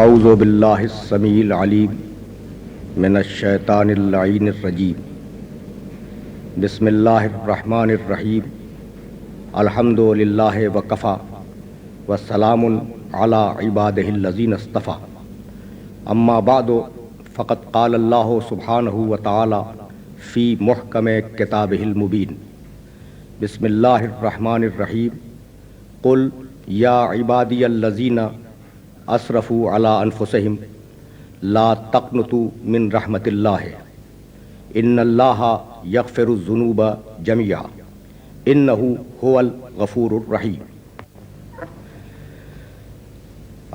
اعوذ باللہ السمیع العلیم من الشیطان اللعین الرجیم بسم اللہ الرحمن الرحیم الحمد للہ وکفی والسلام علی عبادہ الذین اصطفی اما بعد فقد قال اللہ سبحانہ وتعالی فی محکم کتابہ المبین بسم اللہ الرحمن الرحیم قل یا عبادی الذین اسرفوا علی انفسہم لا تقنطوا من رحمت اللہ ان اللہ یغفر الذنوب جميعا انہ هو الغفور الرحیم۔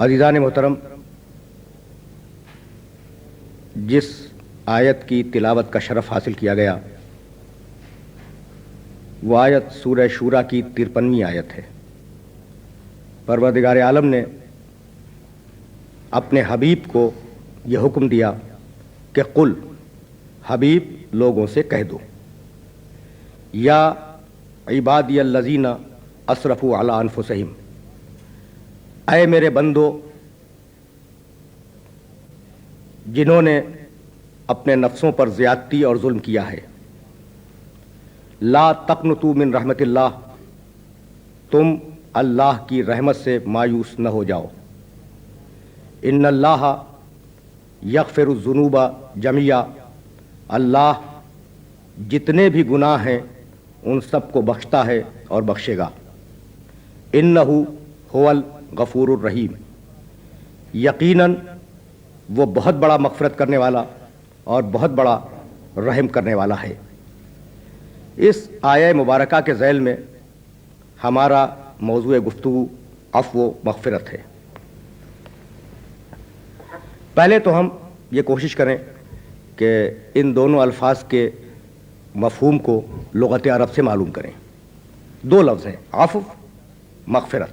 عزیزان محترم، جس آیت کی تلاوت کا شرف حاصل کیا گیا وہ آیت سورہ شورى کی 53ویں آیت ہے۔ پروردگار عالم نے اپنے حبیب کو یہ حکم دیا کہ قل، حبیب لوگوں سے کہہ دو، یا عبادی الذین اسرفوا علی انفسہم، اے میرے بندو جنہوں نے اپنے نفسوں پر زیادتی اور ظلم کیا ہے، لا تقنطوا من رحمت اللہ، تم اللہ کی رحمت سے مایوس نہ ہو جاؤ، ان اللہ یغفر الذنوب جميعا، اللہ جتنے بھی گناہ ہیں ان سب کو بخشتا ہے اور بخشے گا، انہ هو الغفور الرحیم، یقیناً وہ بہت بڑا مغفرت کرنے والا اور بہت بڑا رحم کرنے والا ہے۔ اس آیہ مبارکہ کے ذیل میں ہمارا موضوع گفتگو عفو و مغفرت ہے۔ پہلے تو ہم یہ کوشش کریں کہ ان دونوں الفاظ کے مفہوم کو لغت عرب سے معلوم کریں۔ دو لفظ ہیں، عفو، مغفرت۔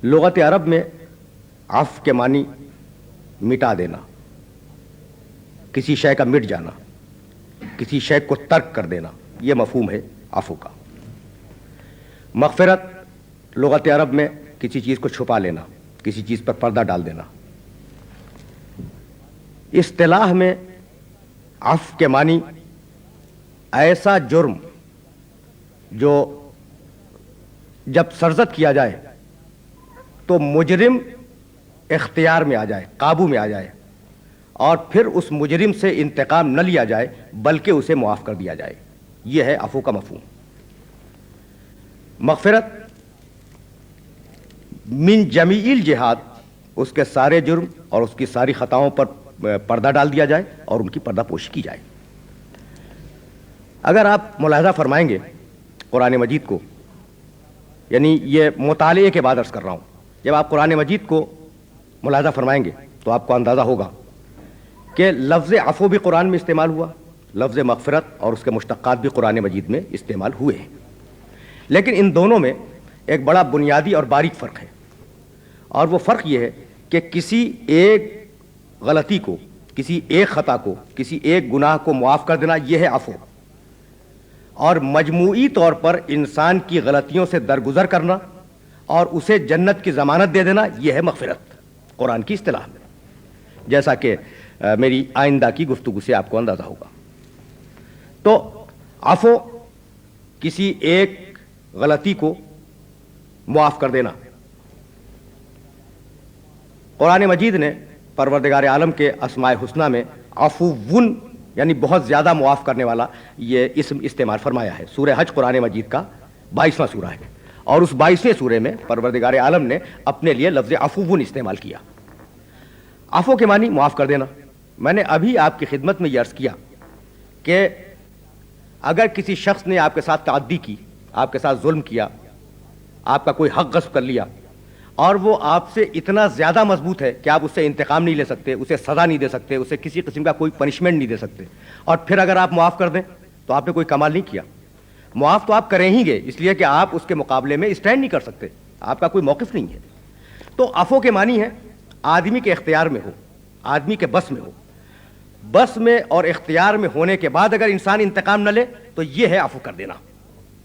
لغت عرب میں عفو کے معنی مٹا دینا، کسی شے کا مٹ جانا، کسی شے کو ترک کر دینا، یہ مفہوم ہے عفو کا۔ مغفرت لغت عرب میں کسی چیز کو چھپا لینا، کسی چیز پر پردہ ڈال دینا۔ اصطلاح میں عفو کے معنی ایسا جرم جو جب سرزد کیا جائے تو مجرم اختیار میں آ جائے، قابو میں آ جائے، اور پھر اس مجرم سے انتقام نہ لیا جائے بلکہ اسے معاف کر دیا جائے، یہ ہے عفو کا مفہوم۔ مغفرت من جمیع الجہاد، اس کے سارے جرم اور اس کی ساری خطاؤں پر پردہ ڈال دیا جائے اور ان کی پردہ پوشی کی جائے۔ اگر آپ ملاحظہ فرمائیں گے قرآن مجید کو، یعنی یہ مطالعے کے بعد عرض کر رہا ہوں، جب آپ قرآن مجید کو ملاحظہ فرمائیں گے تو آپ کو اندازہ ہوگا کہ لفظ عفو بھی قرآن میں استعمال ہوا، لفظ مغفرت اور اس کے مشتقات بھی قرآن مجید میں استعمال ہوئے ہیں، لیکن ان دونوں میں ایک بڑا بنیادی اور باریک فرق ہے، اور وہ فرق یہ ہے کہ کسی ایک غلطی کو، کسی ایک خطا کو، کسی ایک گناہ کو معاف کر دینا یہ ہے عفو، اور مجموعی طور پر انسان کی غلطیوں سے درگزر کرنا اور اسے جنت کی ضمانت دے دینا یہ ہے مغفرت قرآن کی اصطلاح میں، جیسا کہ میری آئندہ کی گفتگو سے آپ کو اندازہ ہوگا۔ تو عفو کسی ایک غلطی کو معاف کر دینا۔ قرآن مجید نے پروردگار عالم کے اسماء حسنہ میں عفوٌ یعنی بہت زیادہ معاف کرنے والا یہ اسم استعمال فرمایا ہے۔ سورہ حج قرآن مجید کا 22واں سورہ ہے، اور اس 22ویں سورے میں پروردگار عالم نے اپنے لیے لفظ عفوٌ استعمال کیا۔ عفو کے معنی معاف کر دینا۔ میں نے ابھی آپ کی خدمت میں یہ عرض کیا کہ اگر کسی شخص نے آپ کے ساتھ تعدی کی، آپ کے ساتھ ظلم کیا، آپ کا کوئی حق غصب کر لیا، اور وہ آپ سے اتنا زیادہ مضبوط ہے کہ آپ اس سے انتقام نہیں لے سکتے، اسے سزا نہیں دے سکتے، اسے کسی قسم کا کوئی پنشمنٹ نہیں دے سکتے، اور پھر اگر آپ معاف کر دیں تو آپ نے کوئی کمال نہیں کیا۔ معاف تو آپ کریں ہی گے، اس لیے کہ آپ اس کے مقابلے میں اسٹینڈ نہیں کر سکتے، آپ کا کوئی موقف نہیں ہے۔ تو عفو کے معنی ہے آدمی کے اختیار میں ہو، آدمی کے بس میں ہو، بس میں اور اختیار میں ہونے کے بعد اگر انسان انتقام نہ لے تو یہ ہے عفو کر دینا،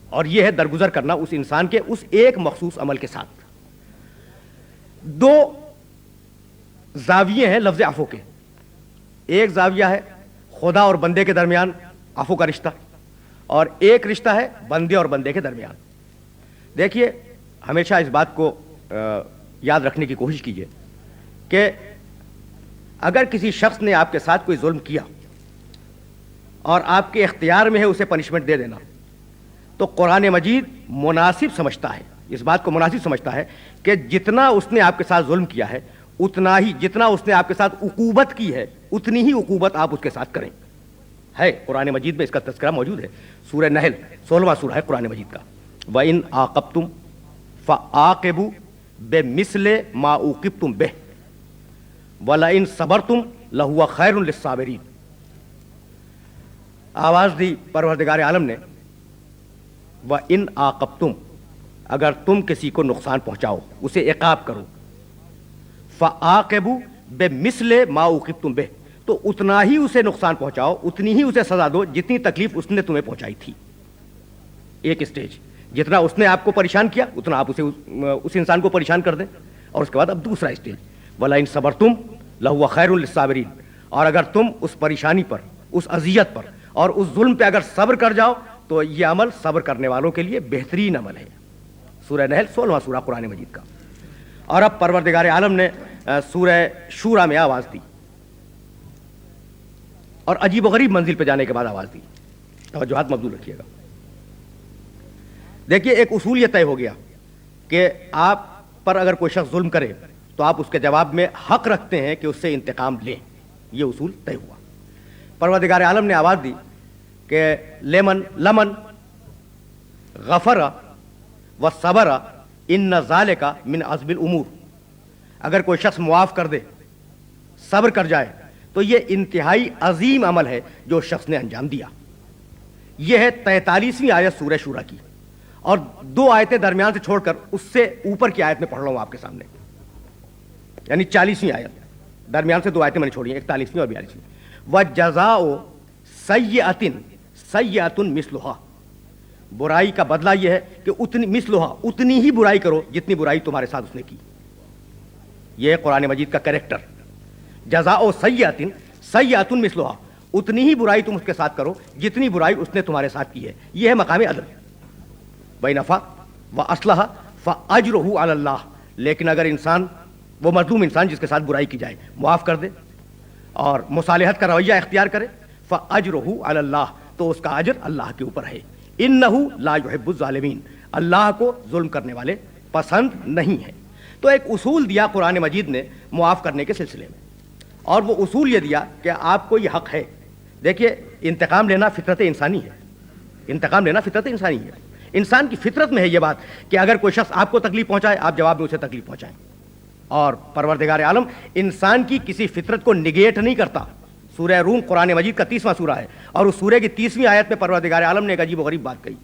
اور یہ ہے درگزر کرنا اس انسان کے اس ایک مخصوص عمل کے ساتھ۔ دو زاویے ہیں لفظ عفو کے. ایک زاویہ ہے خدا اور بندے کے درمیان عفو کا رشتہ, اور ایک رشتہ ہے بندے اور بندے کے درمیان. دیکھیے, ہمیشہ اس بات کو یاد رکھنے کی کوشش کیجیے کہ اگر کسی شخص نے آپ کے ساتھ کوئی ظلم کیا اور آپ کے اختیار میں ہے اسے پنشمنٹ دے دینا, تو قرآن مجید مناسب سمجھتا ہے, اس بات کو مناسب سمجھتا ہے کہ جتنا اس نے آپ کے ساتھ ظلم کیا ہے اتنا ہی, جتنا اس نے آپ کے ساتھ عقوبت کی ہے اتنی ہی عقوبت آپ اس کے ساتھ کریں. ہے قرآن مجید میں اس کا تذکرہ موجود ہے. سورہ نحل 16واں سورہ ہے قرآن مجید کا. وَإِنْ عَاقَبْتُمْ فَعَاقِبُوا بِمِثْلِ مَا عُوقِبْتُمْ بِهِ وَلَئِنْ صَبَرْتُمْ لَهُوَ خَيْرٌ لِلصَّابِرِينَ. آواز دی پروردگار عالم نے, وَإِنْ عَاقَبْتُمْ, اگر تم کسی کو نقصان پہنچاؤ, اسے عقاب کرو, فَعَاقِبُوا بِمِثْلِ مَا عُوقِبْتُمْ بِهِ, تو اتنا ہی اسے نقصان پہنچاؤ, اتنی ہی اسے سزا دو جتنی تکلیف اس نے تمہیں پہنچائی تھی. ایک اسٹیج, جتنا اس نے آپ کو پریشان کیا اتنا آپ اسے اس انسان کو پریشان کر دیں. اور اس کے بعد اب دوسرا اسٹیج, وَلَئِن صَبَرْتُمْ لَهُوَ خَيْرٌ لِلصَّابِرِينَ, اور اگر تم اس پریشانی پر, اس اذیت پر اور اس ظلم پہ اگر صبر کر جاؤ تو یہ عمل صبر کرنے والوں کے لیے بہترین عمل ہے. سورہ نحل 16واں سورہ قرآن مجید کا. اور اب پروردگار عالم نے سورہ شورا میں آواز دی, اور عجیب و غریب منزل پہ جانے کے بعد آواز دی. توجہات مبذول رکھیے گا. دیکھیے, ایک اصول یہ طے ہو گیا کہ آپ پر اگر کوئی شخص ظلم کرے تو آپ اس کے جواب میں حق رکھتے ہیں کہ اس سے انتقام لیں. یہ اصول طے ہوا. پروردگار عالم نے آواز دی کہ لمن غفر و صبر ان ذالک من عزم الامور, اگر کوئی شخص معاف کر دے, صبر کر جائے, تو یہ انتہائی عظیم عمل ہے جو شخص نے انجام دیا. یہ ہے 43ویں آیت سورہ شورا کی, اور 2 آیتیں درمیان سے چھوڑ کر اس سے اوپر کی آیت میں پڑھ رہا ہوں آپ کے سامنے, یعنی 40ویں آیت. درمیان سے 2 آیتیں میں نے چھوڑی ہیں, 41ویں اور 42ویں. وَجَزَاءُ سَیِّئَةٍ سَیِّئَةٌ مِثْلُهَا, برائی کا بدلہ یہ ہے کہ اتنی ہی برائی کرو جتنی برائی تمہارے ساتھ اس نے کی. یہ ہے قرآن مجید کا کریکٹر. جزاء سیئۃ سیئۃ مثلھا, اتنی ہی برائی تم اس کے ساتھ کرو جتنی برائی اس نے تمہارے ساتھ کی ہے. یہ ہے مقام عدل. وَإِنْ عَفَا وَأَصْلَحَ فَأَجْرُهُ عَلَى اللَّهِ, لیکن اگر انسان, وہ مظلوم انسان جس کے ساتھ برائی کی جائے, معاف کر دے اور مصالحت کا رویہ اختیار کرے, فَأَجْرُهُ عَلَى اللَّهِ, تو اس کا اجر اللہ کے اوپر ہے. إِنَّهُ لَا يُحِبُّ الظَّالِمِينَ, اللہ کو ظلم کرنے والے پسند نہیں ہیں. تو ایک اصول دیا قرآن مجید نے معاف کرنے کے سلسلے میں, اور وہ اصول یہ دیا کہ آپ کو یہ حق ہے. دیکھیے, انتقام لینا فطرت انسانی ہے. انتقام لینا فطرت انسانی ہے. انسان کی فطرت میں ہے یہ بات کہ اگر کوئی شخص آپ کو تکلیف پہنچائے, آپ جواب میں اسے تکلیف پہنچائیں. اور پروردگار عالم انسان کی کسی فطرت کو نگیٹ نہیں کرتا. سورہ روم قرآن مجید کا 30واں سورہ ہے, اور اس سورہ کی 30ویں آیت میں پروردگار عالم نے ایک عجیب و غریب بات کہی,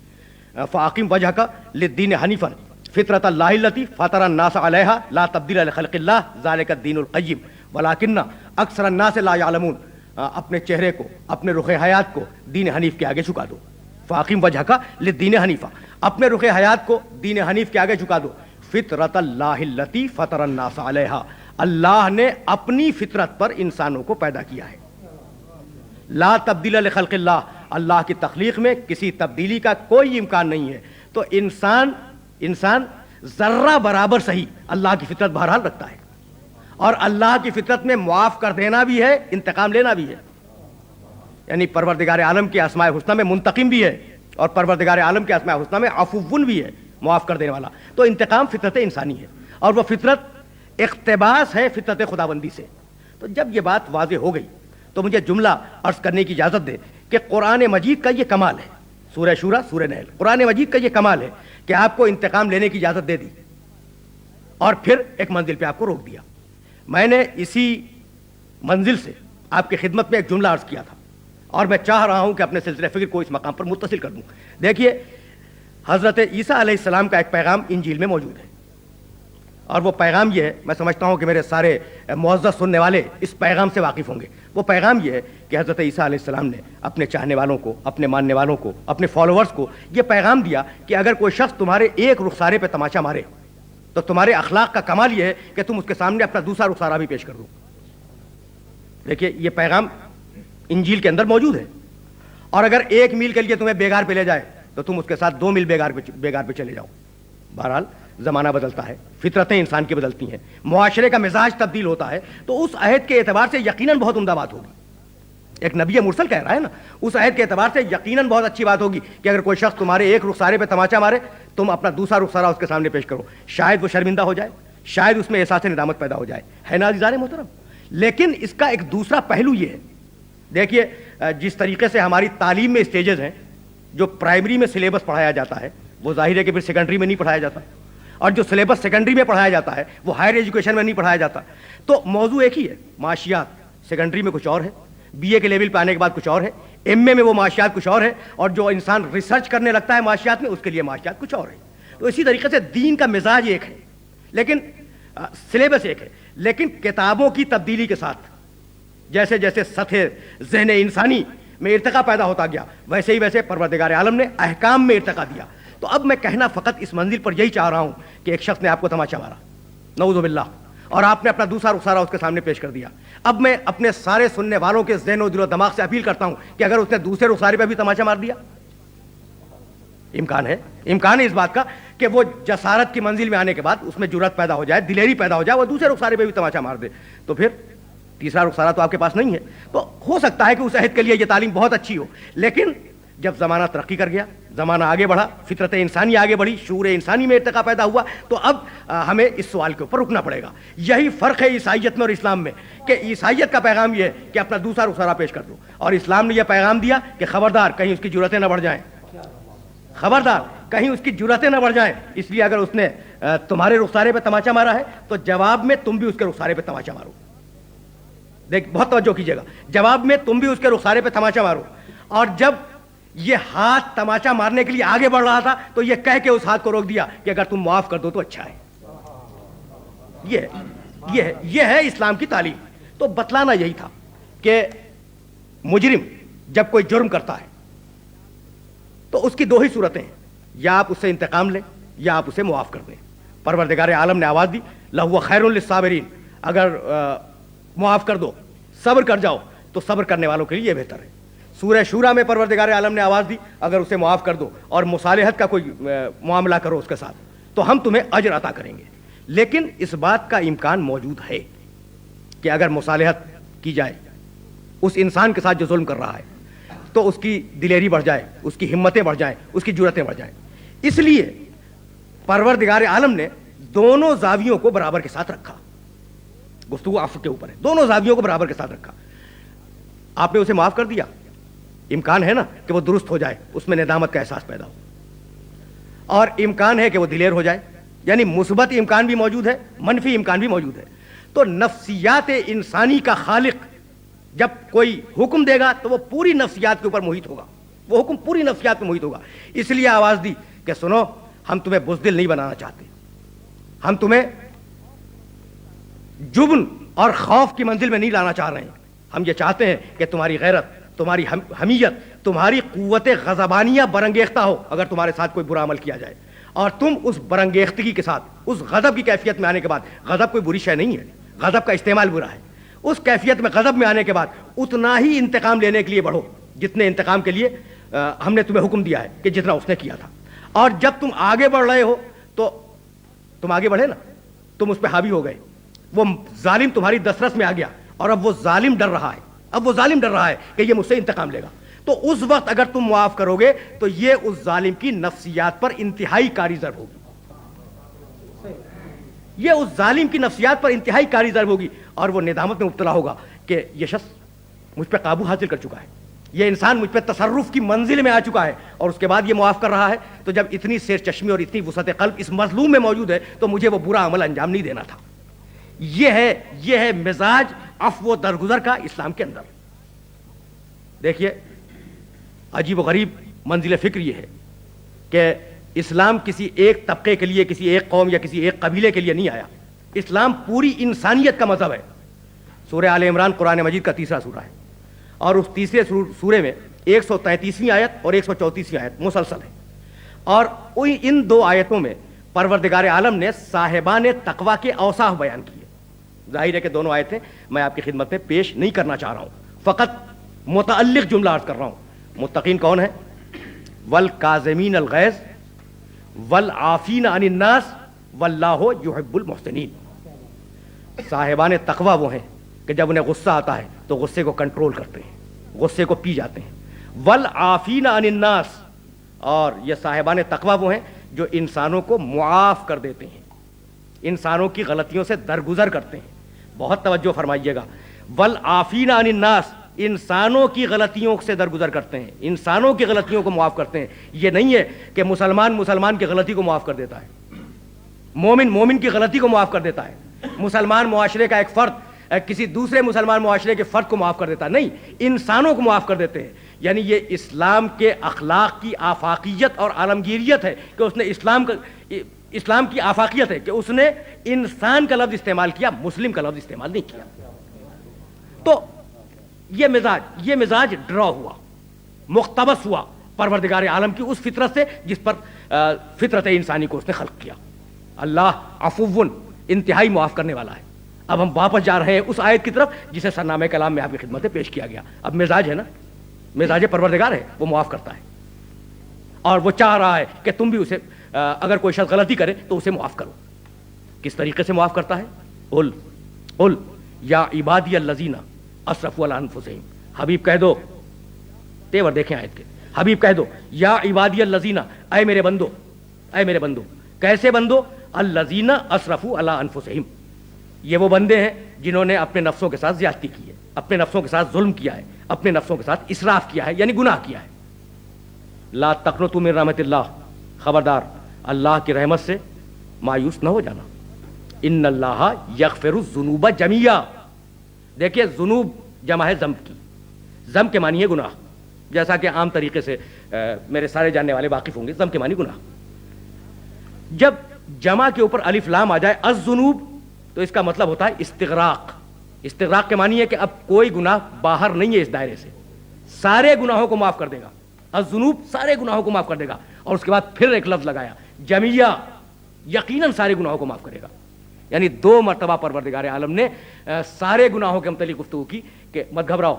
فَأَقِمْ وَجْهَكَ لِلدِّينِ حَنِيفًا فِطْرَةَ اللَّهِ الَّتِي فَطَرَ النَّاسَ عَلَيْهَا لَا تَبْدِيلَ لِخَلْقِ اللَّهِ ذَلِكَ الدِّينُ الْقَيِّمُ وَلَكِنَّ أَكْثَرَ النَّاسِ لَا يَعْلَمُونَ. اپنے چہرے کو, اپنے رخ حیات کو دین حنیف کے آگے جھکا دو. فَأَقِمْ وَجْهَكَ لِلدِّينِ حَنِيفًا, اپنے رخ حیات کو دین حنیف کے آگے جھکا دو. فِطْرَةَ اللَّهِ الَّتِي فَطَرَ النَّاسَ عَلَيْهَا, اللہ نے اپنی فطرت پر انسانوں کو پیدا کیا ہے. لا تبدیل لخلق اللہ, اللہ کی تخلیق میں کسی تبدیلی کا کوئی امکان نہیں ہے. تو انسان ذرہ برابر صحیح اللہ کی فطرت بہرحال رکھتا ہے, اور اللہ کی فطرت میں معاف کر دینا بھی ہے, انتقام لینا بھی ہے. یعنی پروردگار عالم کے اسماء حسنہ میں منتقم بھی ہے, اور پروردگار عالم کے اسماء حسنہ میں عفو بھی ہے, معاف کر دینے والا. تو انتقام فطرت انسانی ہے, اور وہ فطرت اقتباس ہے فطرت خداوندی سے. تو جب یہ بات واضح ہو گئی تو مجھے جملہ عرض کرنے کی اجازت دے کہ قرآن مجید کا یہ کمال ہے. سورہ شورا, سورہ نحل, قرآن مجید کا یہ کمال ہے کہ آپ کو انتقام لینے کی اجازت دے دی, اور پھر ایک منزل پہ آپ کو روک دیا. میں نے اسی منزل سے آپ کی خدمت میں ایک جملہ عرض کیا تھا, اور میں چاہ رہا ہوں کہ اپنے سلسلہ فکر کو اس مقام پر متصل کر دوں. دیکھیے, حضرت عیسیٰ علیہ السلام کا ایک پیغام انجیل میں موجود ہے, اور وہ پیغام یہ ہے, میں سمجھتا ہوں کہ میرے سارے معزز سننے والے اس پیغام سے واقف ہوں گے. وہ پیغام یہ ہے کہ حضرت عیسیٰ علیہ السلام نے اپنے چاہنے والوں کو, اپنے ماننے والوں کو, اپنے فالوورز کو یہ پیغام دیا کہ اگر کوئی شخص تمہارے ایک رخسارے پہ تماشا مارے تو تمہارے اخلاق کا کمال یہ ہے کہ تم اس کے سامنے اپنا دوسرا رخسارہ بھی پیش کر دو. دیکھیے یہ پیغام انجیل کے اندر موجود ہے، اور اگر 1 میل کے لیے تمہیں بیگار پہ لے جائے تو تم اس کے ساتھ 2 میل بیگار پہ چلے جاؤ۔ بہرحال زمانہ بدلتا ہے، فطرتیں انسان کی بدلتی ہیں، معاشرے کا مزاج تبدیل ہوتا ہے، تو اس عہد کے اعتبار سے یقیناً بہت عمدہ بات ہوگی۔ ایک نبی مرسل کہہ رہا ہے نا، اس عہد کے اعتبار سے یقیناً بہت اچھی بات ہوگی کہ اگر کوئی شخص تمہارے ایک رخسارے پہ تماچا مارے، تم اپنا دوسرا رخسارہ اس کے سامنے پیش کرو، شاید وہ شرمندہ ہو جائے، شاید اس میں احساس ندامت پیدا ہو جائے، ہے نا عزیزان محترم؟ لیکن اس کا ایک دوسرا پہلو یہ ہے، دیکھیے جس طریقے سے ہماری تعلیم میں اسٹیجز ہیں، جو پرائمری میں سلیبس پڑھایا جاتا ہے وہ ظاہر ہے کہ پھر سیکنڈری میں نہیں پڑھایا جاتا، اور جو سلیبس سیکنڈری میں پڑھایا جاتا ہے وہ ہائر ایجوکیشن میں نہیں پڑھایا جاتا، تو موضوع ایک ہی ہے، معاشیات سیکنڈری میں کچھ اور ہے، بی اے کے لیول پہ آنے کے بعد کچھ اور ہے، ایم اے میں وہ معاشیات کچھ اور ہے، اور جو انسان ریسرچ کرنے لگتا ہے معاشیات میں اس کے لیے معاشیات کچھ اور ہے۔ تو اسی طریقے سے دین کا مزاج ایک ہے، لیکن سلیبس ایک ہے، لیکن کتابوں کی تبدیلی کے ساتھ جیسے جیسے سطح ذہن انسانی میں ارتقا پیدا ہوتا گیا، ویسے پروردگار عالم نے احکام میں ارتقا دیا۔ تو اب میں کہنا فقط اس منزل پر یہی چاہ رہا ہوں کہ ایک شخص نے آپ کو تماچا مارا، نعوذ باللہ، اور آپ نے اپنا دوسرا رخسارہ اس کے سامنے پیش کر دیا۔ اب میں اپنے سارے سننے والوں کے ذہن و دل و دماغ سے اپیل کرتا ہوں کہ اگر اس نے دوسرے رخسارے پہ بھی تماچا مار دیا، امکان ہے اس بات کا کہ وہ جسارت کی منزل میں آنے کے بعد اس میں جرأت پیدا ہو جائے، دلیری پیدا ہو جائے، وہ دوسرے رخسارے پہ بھی تماچا مار دے، تو پھر تیسرا رخسارہ تو آپ کے پاس نہیں ہے۔ تو ہو سکتا ہے کہ اس عہد کے لیے یہ تعلیم بہت اچھی ہو، لیکن جب زمانہ ترقی کر گیا، زمانہ آگے بڑھا، فطرت انسانی آگے بڑھی، شعور انسانی میں ارتقا پیدا ہوا، تو اب ہمیں اس سوال کے اوپر رکنا پڑے گا۔ یہی فرق ہے عیسائیت میں اور اسلام میں، کہ عیسائیت کا پیغام یہ ہے کہ اپنا دوسرا رخسارہ پیش کر دو، اور اسلام نے یہ پیغام دیا کہ خبردار کہیں اس کی جرأتیں نہ بڑھ جائیں، خبردار کہیں اس کی جرأتیں نہ بڑھ جائیں، اس لیے اگر اس نے تمہارے رخسارے پہ تماچا مارا ہے تو جواب میں تم بھی اس کے رخسارے پہ تماچا مارو۔ دیکھ بہت توجہ کیجیے گا، جواب میں تم بھی اس کے رخسارے پہ تماچا مارو۔ اور جب یہ ہاتھ تماچا مارنے کے لیے آگے بڑھ رہا تھا تو یہ کہہ کے اس ہاتھ کو روک دیا کہ اگر تم معاف کر دو تو اچھا ہے۔ یہ ہے اسلام کی تعلیم۔ تو بتلانا یہی تھا کہ مجرم جب کوئی جرم کرتا ہے تو اس کی 2 ہی صورتیں ہیں، یا آپ اس سے انتقام لیں یا آپ اسے معاف کر دیں۔ پروردگار عالم نے آواز دی لَهُوَ خَيْرٌ لِلصَّابِرِينَ، اگر معاف کر دو، صبر کر جاؤ تو صبر کرنے والوں کے لیے یہ بہتر ہے۔ سورہ شورا میں پروردگار عالم نے آواز دی اگر اسے معاف کر دو اور مصالحت کا کوئی معاملہ کرو اس کے ساتھ تو ہم تمہیں اجر عطا کریں گے۔ لیکن اس بات کا امکان موجود ہے کہ اگر مصالحت کی جائے اس انسان کے ساتھ جو ظلم کر رہا ہے تو اس کی دلیری بڑھ جائے، اس کی ہمتیں بڑھ جائیں، اس کی جرأتیں بڑھ جائیں۔ اس لیے پروردگار عالم نے دونوں زاویوں کو برابر کے ساتھ رکھا، گفتگو عفو کے اوپر ہے، دونوں زاویوں کو برابر کے ساتھ رکھا۔ آپ نے اسے معاف کر دیا، امکان ہے نا کہ وہ درست ہو جائے، اس میں ندامت کا احساس پیدا ہو، اور امکان ہے کہ وہ دلیر ہو جائے، یعنی مثبت امکان بھی موجود ہے، منفی امکان بھی موجود ہے۔ تو نفسیات انسانی کا خالق جب کوئی حکم دے گا تو وہ پوری نفسیات کے اوپر محیط ہوگا، وہ حکم پوری نفسیات میں محیط ہوگا۔ اس لیے آواز دی کہ سنو، ہم تمہیں بزدل نہیں بنانا چاہتے، ہم تمہیں جبن اور خوف کی منزل میں نہیں لانا چاہ رہے ہیں، ہم یہ چاہتے ہیں کہ تمہاری غیرت، تمہاری حمیت، تمہاری قوت غضبانیہ برانگیختہ ہو اگر تمہارے ساتھ کوئی برا عمل کیا جائے، اور تم اس برانگیختگی کے ساتھ اس غضب کی کیفیت میں آنے کے بعد، غضب کوئی بری شے نہیں ہے، غضب کا استعمال برا ہے، اس کیفیت میں غضب میں آنے کے بعد اتنا ہی انتقام لینے کے لیے بڑھو جتنے انتقام کے لیے ہم نے تمہیں حکم دیا ہے کہ جتنا اس نے کیا تھا۔ اور جب تم آگے بڑھ رہے ہو تو تم آگے بڑھے نا، تم اس پہ حاوی ہو گئے، وہ ظالم تمہاری دسترس میں آ گیا، اور اب وہ ظالم ڈر رہا ہے، کہ یہ مجھ سے انتقام لے گا۔ تو اس وقت اگر تم معاف کرو گے تو یہ اس ظالم کی نفسیات پر انتہائی کاری ضرب ہوگی، یہ اس ظالم کی نفسیات پر انتہائی کاری ضرب ہوگی، اور وہ ندامت میں مبتلا ہوگا کہ یہ شخص مجھ پہ قابو حاصل کر چکا ہے، یہ انسان مجھ پہ تصرف کی منزل میں آ چکا ہے، اور اس کے بعد یہ معاف کر رہا ہے۔ تو جب اتنی سیر چشمی اور اتنی وسعت قلب اس مظلوم میں موجود ہے تو مجھے وہ برا عمل انجام نہیں دینا تھا۔ یہ ہے مزاج عفو و درگزر کا اسلام کے اندر۔ دیکھیے عجیب و غریب منزل فکر یہ ہے کہ اسلام کسی ایک طبقے کے لیے، کسی ایک قوم یا کسی ایک قبیلے کے لیے نہیں آیا، اسلام پوری انسانیت کا مذہب ہے۔ سورہ آل عمران قرآن مجید کا 3 سورہ ہے، اور اس تیسرے سورے میں 133ویں آیت اور 134ویں آیت مسلسل ہے، اور ان 2 آیتوں میں پروردگار عالم نے صاحبان تقوی کے اوصاف بیان کیے۔ ظاہر ہے کہ دونوں آیتیں میں آپ کی خدمت میں پیش نہیں کرنا چاہ رہا ہوں، فقط متعلق جملہ عرض کر رہا ہوں۔ متقین کون ہیں؟ والکاظمین الغیظ والعافین عن الناس واللہ یحب المحسنین۔ صاحبان تقوی وہ ہیں کہ جب انہیں غصہ آتا ہے تو غصے کو کنٹرول کرتے ہیں، غصے کو پی جاتے ہیں۔ والعافین عن الناس، اور یہ صاحبان تقوی وہ ہیں جو انسانوں کو معاف کر دیتے ہیں، انسانوں کی غلطیوں سے درگزر کرتے ہیں۔ بہت توجہ فرمائیے گا، والعافین عن الناس، انسانوں کی غلطیوں سے درگزر کرتے ہیں، انسانوں کی غلطیوں کو معاف کرتے ہیں۔ یہ نہیں ہے کہ مسلمان کی غلطی کو معاف کر دیتا ہے، مومن کی غلطی کو معاف کر دیتا ہے، مسلمان معاشرے کا ایک فرد کسی دوسرے مسلمان معاشرے کے فرد کو معاف کر دیتا ہے، نہیں، انسانوں کو معاف کر دیتے ہیں۔ یعنی یہ اسلام کے اخلاق کی آفاقیت اور عالمگیریت ہے کہ اس نے اسلام کی آفاقیت ہے کہ اس نے انسان کا لفظ استعمال کیا، مسلم کا لفظ استعمال نہیں کیا۔ تو یہ مزاج ڈرا ہوا، مقتبس ہوا پروردگار عالم کی اس فطرت سے جس پر فطرت انسانی کو اس نے خلق کیا۔ اللہ عفو، انتہائی معاف کرنے والا ہے۔ اب ہم واپس جا رہے ہیں اس آیت کی طرف جسے سرنامہ کلام میں آپ کی خدمت میں پیش کیا گیا۔ اب مزاج ہے نا، مزاج پروردگار ہے، وہ معاف کرتا ہے، اور وہ چاہ رہا ہے کہ تم بھی اسے، اگر کوئی شخص غلطی کرے تو اسے معاف کرو۔ کس طریقے سے معاف کرتا ہے؟ قل یا عبادی الذین اسرفوا علی انفسہم، حبیب کہہ دو، تیور دیکھیں آیت کے، حبیب کہہ دو یا عبادی الذین، اے میرے بندو، اے میرے بندو، کیسے بندو؟ الذین اسرفوا علی انفسہم، یہ وہ بندے ہیں جنہوں نے اپنے نفسوں کے ساتھ زیادتی کی ہے، اپنے نفسوں کے ساتھ ظلم کیا ہے، اپنے نفسوں کے ساتھ اسراف کیا ہے، یعنی گناہ کیا ہے۔ لا تقنطوا من رحمت اللہ، خبردار اللہ کی رحمت سے مایوس نہ ہو جانا۔ ان اللہ یغفر الذنوب جميعا، دیکھیے ذنوب جمع ہے ذنب کی، ذنب کے معنی ہے گناہ، جیسا کہ عام طریقے سے میرے سارے جاننے والے واقف ہوں گے، ذنب کے معنی گناہ۔ جب جمع کے اوپر الف لام آ جائے الذنوب تو اس کا مطلب ہوتا ہے استغراق۔ استغراق کے معنی ہے کہ اب کوئی گناہ باہر نہیں ہے اس دائرے سے، سارے گناہوں کو معاف کر دے گا، الذنوب سارے گناہوں کو معاف کر دے گا۔ اور اس کے بعد پھر ایک لفظ لگایا جمیعہ، یقیناً سارے گناہوں کو معاف کرے گا۔ یعنی دو مرتبہ پروردگار عالم نے سارے گناہوں کے متعلق گفتگو کی کہ مت گھبراؤ،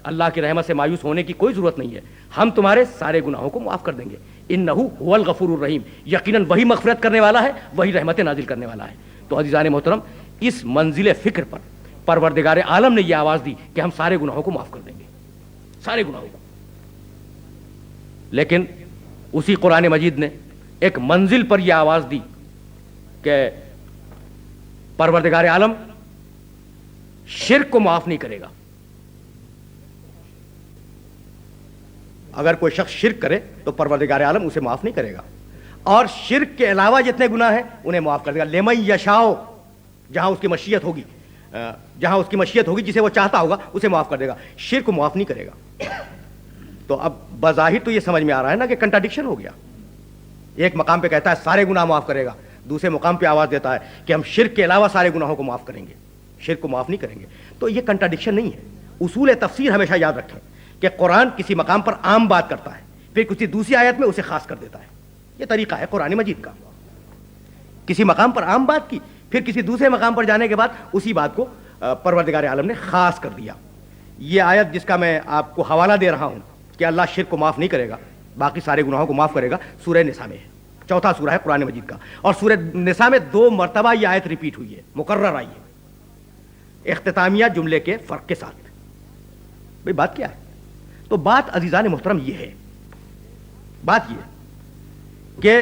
اللہ کی رحمت سے مایوس ہونے کی کوئی ضرورت نہیں ہے، ہم تمہارے سارے گناہوں کو معاف کر دیں گے۔ انہ هو الغفور الرحیم، یقیناً وہی مغفرت کرنے والا ہے، وہی رحمت نازل کرنے والا ہے۔ تو عزیزان محترم، اس منزل فکر پر پروردگار عالم نے یہ آواز دی کہ ہم سارے گناہوں کو معاف کر دیں گے، سارے گناہوں کو۔ لیکن اسی قرآن مجید نے ایک منزل پر یہ آواز دی کہ پروردگار عالم شرک کو معاف نہیں کرے گا۔ اگر کوئی شخص شرک کرے تو پروردگار عالم اسے معاف نہیں کرے گا، اور شرک کے علاوہ جتنے گناہ ہیں انہیں معاف کر دے گا۔ لمن یشاء، جہاں اس کی مشیت ہوگی، جہاں اس کی مشیت ہوگی، جسے وہ چاہتا ہوگا اسے معاف کر دے گا، شرک کو معاف نہیں کرے گا۔ تو اب بظاہر تو یہ سمجھ میں آ رہا ہے نا کہ کنٹراڈکشن ہو گیا، ایک مقام پہ کہتا ہے سارے گناہ معاف کرے گا، دوسرے مقام پہ آواز دیتا ہے کہ ہم شرک کے علاوہ سارے گناہوں کو معاف کریں گے، شرک کو معاف نہیں کریں گے۔ تو یہ کنٹراڈکشن نہیں ہے۔ اصول تفسیر ہمیشہ یاد رکھیں کہ قرآن کسی مقام پر عام بات کرتا ہے، پھر کسی دوسری آیت میں اسے خاص کر دیتا ہے۔ یہ طریقہ ہے قرآن مجید کا، کسی مقام پر عام بات کی، پھر کسی دوسرے مقام پر جانے کے بعد اسی بات کو پروردگار عالم نے خاص کر دیا۔ یہ آیت جس کا میں آپ کو حوالہ دے رہا ہوں کہ اللہ شرک کو معاف نہیں کرے گا، باقی سارے گناہوں کو معاف کرے گا، سورہ نساء میں ہے، چوتھا سورہ ہے قرآن مجید کا، اور سورہ نساء میں 2 مرتبہ یہ آیت ریپیٹ ہوئی ہے، مکرر آئی ہے، اختتامیہ جملے کے فرق کے ساتھ۔ بھئی بات کیا ہے؟ تو بات عزیزان محترم یہ ہے، بات یہ ہے کہ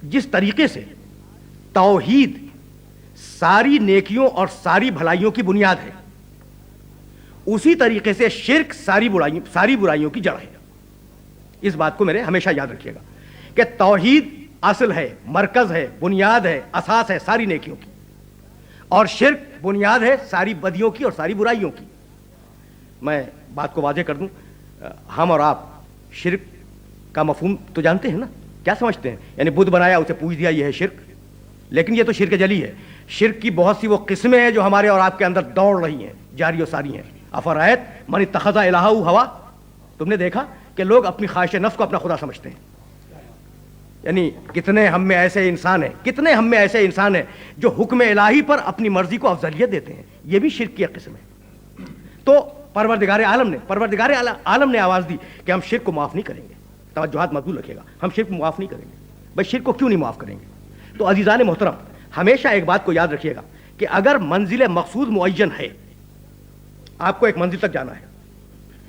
جس طریقے سے توحید ساری نیکیوں اور ساری بھلائیوں کی بنیاد ہے، اسی طریقے سے شرک ساری برائیوں کی جڑ ہے۔ اس بات کو میرے ہمیشہ یاد رکھیے گا کہ توحید اصل ہے، مرکز ہے، بنیاد ہے، اساس ہے ساری نیکیوں کی، اور شرک بنیاد ہے ساری بدیوں کی اور ساری برائیوں کی۔ میں بات کو واضح کر دوں، ہم اور آپ شرک کا مفہوم تو جانتے ہیں نا، کیا سمجھتے ہیں؟ یعنی بدھ بنایا اسے پوج دیا، یہ ہے شرک۔ لیکن یہ تو شرک جلی ہے، شرک کی بہت سی وہ قسمیں ہیں جو ہمارے اور آپ کے اندر دوڑ رہی ہیں، جاری و ساری ہیں۔ افرایت من اتخذ الہہ ہوا، تم نے دیکھا کہ لوگ اپنی خواہش نفس کو اپنا خدا سمجھتے ہیں، یعنی کتنے ہم میں ایسے انسان ہیں، کتنے ہم میں ایسے انسان ہیں جو حکم الہی پر اپنی مرضی کو افضلیت دیتے ہیں. یہ بھی شرک کی ایک قسم ہے. تو پروردگار عالم نے آواز دی کہ ہم شرک کو معاف نہیں کریں گے. توجہات مقبول رکھیے گا، ہم شرک کو معاف نہیں کریں گے. بھائی شرک کو کیوں نہیں معاف کریں گے؟ تو عزیزان محترم، ہمیشہ ایک بات کو یاد رکھیے گا کہ اگر منزل مقصود معین ہے، آپ کو ایک منزل تک جانا ہے،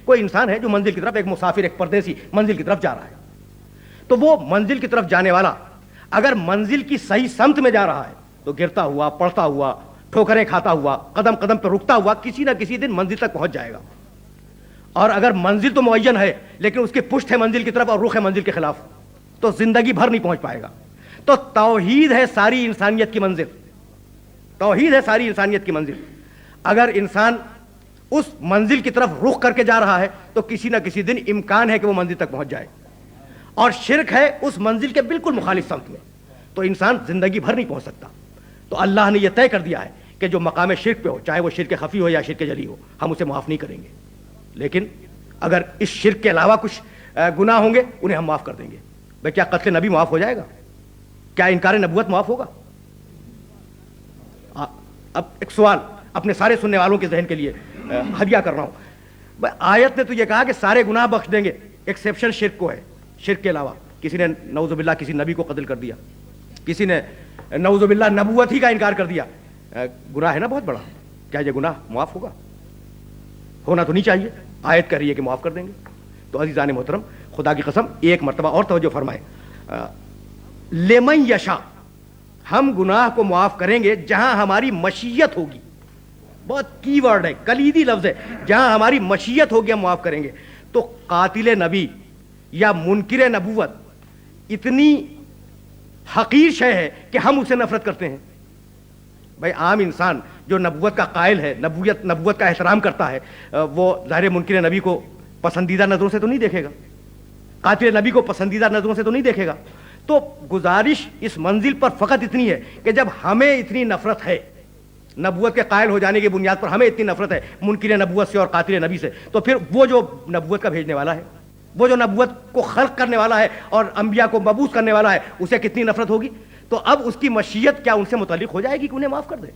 کوئی انسان ہے جو منزل کی طرف، ایک مسافر، ایک پردیسی منزل کی طرف جا رہا ہے، تو وہ منزل کی طرف جانے والا اگر منزل کی صحیح سمت میں جا رہا ہے تو گرتا ہوا، پڑتا ہوا، ٹھوکریں کھاتا ہوا، قدم قدم پہ رکتا ہوا کسی نہ کسی دن منزل تک پہنچ جائے گا. اور اگر منزل تو معین ہے لیکن اس کی پشت ہے منزل کی طرف اور رخ ہے منزل کے خلاف، تو زندگی بھر نہیں پہنچ پائے گا. تو توحید ہے ساری انسانیت کی منزل، توحید ہے ساری انسانیت کی منزل. اگر انسان اس منزل کی طرف رخ کر کے جا رہا ہے تو کسی نہ کسی دن امکان ہے کہ وہ منزل تک پہنچ جائے. اور شرک ہے اس منزل کے بالکل مخالف سمت میں، تو انسان زندگی بھر نہیں پہنچ سکتا. تو اللہ نے یہ طے کر دیا ہے کہ جو مقام شرک پہ ہو، چاہے وہ شرک خفی ہو یا شرک جلی ہو، ہم اسے معاف نہیں کریں گے. لیکن اگر اس شرک کے علاوہ کچھ گناہ ہوں گے انہیں ہم معاف کر دیں گے. بھئی کیا قتل نبی معاف ہو جائے گا؟ کیا انکار نبوت معاف ہوگا؟ اب ایک سوال اپنے سارے سننے والوں کے ذہن کے لیے ہدیہ کر رہا ہوں. بھئی آیت نے تو یہ کہا کہ سارے گناہ بخش دیں گے، ایکسیپشن شرک کو ہے. شرک کے علاوہ کسی نے نعوذ باللہ کسی نبی کو قتل کر دیا، کسی نے نعوذ باللہ نبوت ہی کا انکار کر دیا، گناہ ہے نا بہت بڑا. کیا یہ گناہ معاف ہوگا؟ ہونا تو نہیں چاہیے. آیت کہہ رہی ہے کہ معاف کر دیں گے. تو عزیزان محترم، خدا کی قسم ایک مرتبہ اور توجہ فرمائیں، لمن یشاء، ہم گناہ کو معاف کریں گے جہاں ہماری مشیت ہوگی. بہت کی ورڈ ہے، کلیدی لفظ ہے، جہاں ہماری مشیت ہوگی ہم معاف کریں گے. تو قاتل نبی یا منکر نبوت اتنی حقیر شے ہے کہ ہم اسے نفرت کرتے ہیں. بھائی عام انسان جو نبوت کا قائل ہے، نبوت کا احترام کرتا ہے، وہ ظاہر منکر نبی کو پسندیدہ نظروں سے تو نہیں دیکھے گا، قاتل نبی کو پسندیدہ نظروں سے تو نہیں دیکھے گا. تو گزارش اس منزل پر فقط اتنی ہے کہ جب ہمیں اتنی نفرت ہے، نبوت کے قائل ہو جانے کی بنیاد پر ہمیں اتنی نفرت ہے منکر نبوت سے اور قاتل نبی سے، تو پھر وہ جو نبوت کا بھیجنے والا ہے، وہ جو نبوت کو خلق کرنے والا ہے اور انبیاء کو مبعوث کرنے والا ہے، اسے کتنی نفرت ہوگی. تو اب اس کی مشیت کیا ان سے متعلق ہو جائے گی کہ انہیں معاف کر دے؟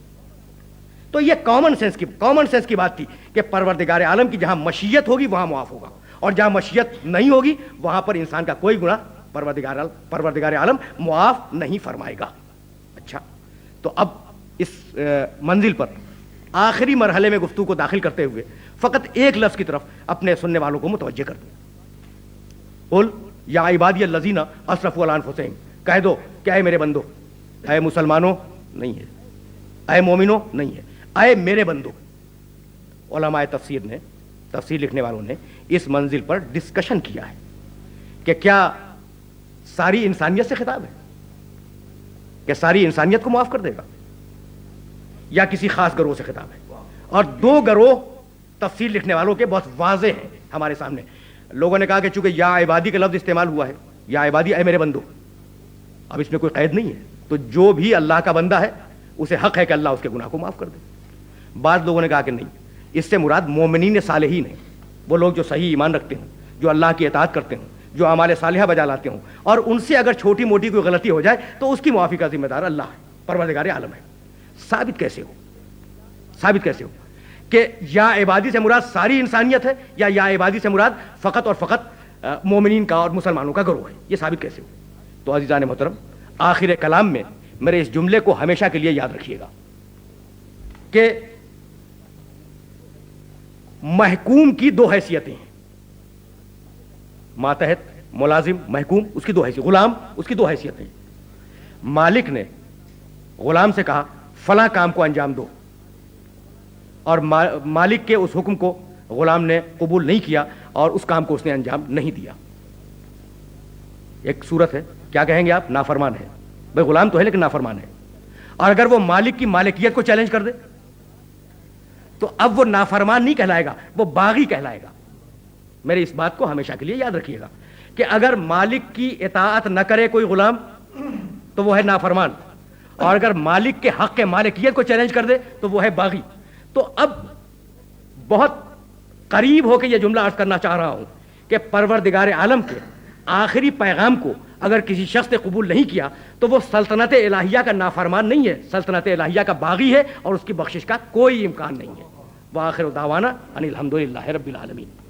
تو یہ کامن سینس کی بات تھی کہ پروردگار عالم کی جہاں مشیت ہوگی وہاں معاف ہوگا، اور جہاں مشیت نہیں ہوگی وہاں پر انسان کا کوئی گناہ پروردگار عالم معاف نہیں فرمائے گا. اچھا، تو اب اس منزل پر آخری مرحلے میں گفتگو کو داخل کرتے ہوئے فقط ایک لفظ کی طرف اپنے سننے والوں کو متوجہ کر دوں. قل یا عبادی الذین اسرفوا علی انفسہم، کہہ دو کہ اے میرے بندو، اے مسلمانوں نہیں ہے، اے مومنوں نہیں ہے، اے میرے بندو. علماء تفسیر لکھنے والوں نے اس منزل پر ڈسکشن کیا ہے کہ کیا ساری انسانیت سے خطاب ہے، کہ ساری انسانیت کو معاف کر دے گا، یا کسی خاص گروہ سے خطاب ہے. اور دو گروہ تفسیر لکھنے والوں کے بہت واضح ہیں ہمارے سامنے. لوگوں نے کہا کہ چونکہ یا عبادی کا لفظ استعمال ہوا ہے، یا عبادی اے میرے بندو، اب اس میں کوئی قید نہیں ہے، تو جو بھی اللہ کا بندہ ہے اسے حق ہے کہ اللہ اس کے گناہ کو معاف کر دے. بعض لوگوں نے کہا کہ نہیں، اس سے مراد مومنین صالحین ہیں، وہ لوگ جو صحیح ایمان رکھتے ہیں، جو اللہ کی اطاعت کرتے ہیں، جو اعمال صالحہ بجا لاتے ہوں، اور ان سے اگر چھوٹی موٹی کوئی غلطی ہو جائے تو اس کی معافی کا ذمہ دار اللہ ہے، پروردگار عالم ہے. ثابت کیسے ہو کہ یا عبادی سے مراد ساری انسانیت ہے، یا عبادی سے مراد فقط اور فقط مومنین کا اور مسلمانوں کا گروہ ہے؟ یہ ثابت کیسے ہو؟ تو عزیزان محترم، آخر کلام میں میرے اس جملے کو ہمیشہ کے لیے یاد رکھیے گا کہ محکوم کی دو حیثیتیں ہیں، ماتحت، ملازم، محکوم، اس کی دو حیثیت، غلام، اس کی دو حیثیتیں ہیں. مالک نے غلام سے کہا فلاں کام کو انجام دو، اور مالک کے اس حکم کو غلام نے قبول نہیں کیا اور اس کام کو اس نے انجام نہیں دیا. ایک صورت ہے، کیا کہیں گے آپ؟ نافرمان ہے. بھائی غلام تو ہے لیکن نافرمان ہے. اور اگر وہ مالک کی مالکیت کو چیلنج کر دے تو اب وہ نافرمان نہیں کہلائے گا، وہ باغی کہلائے گا. میرے اس بات کو ہمیشہ کے لیے یاد رکھیے گا کہ اگر مالک کی اطاعت نہ کرے کوئی غلام تو وہ ہے نافرمان، اور اگر مالک کے حق کے مالکیت کو چیلنج کر دے تو وہ ہے باغی. تو اب بہت قریب ہو کے یہ جملہ عرض کرنا چاہ رہا ہوں کہ پروردگار عالم کے آخری پیغام کو اگر کسی شخص نے قبول نہیں کیا تو وہ سلطنت الہیہ کا نافرمان نہیں ہے، سلطنت الہیہ کا باغی ہے اور اس کی بخشش کا کوئی امکان نہیں ہے۔ وآخر دعوانا ان الحمدللہ رب العالمین۔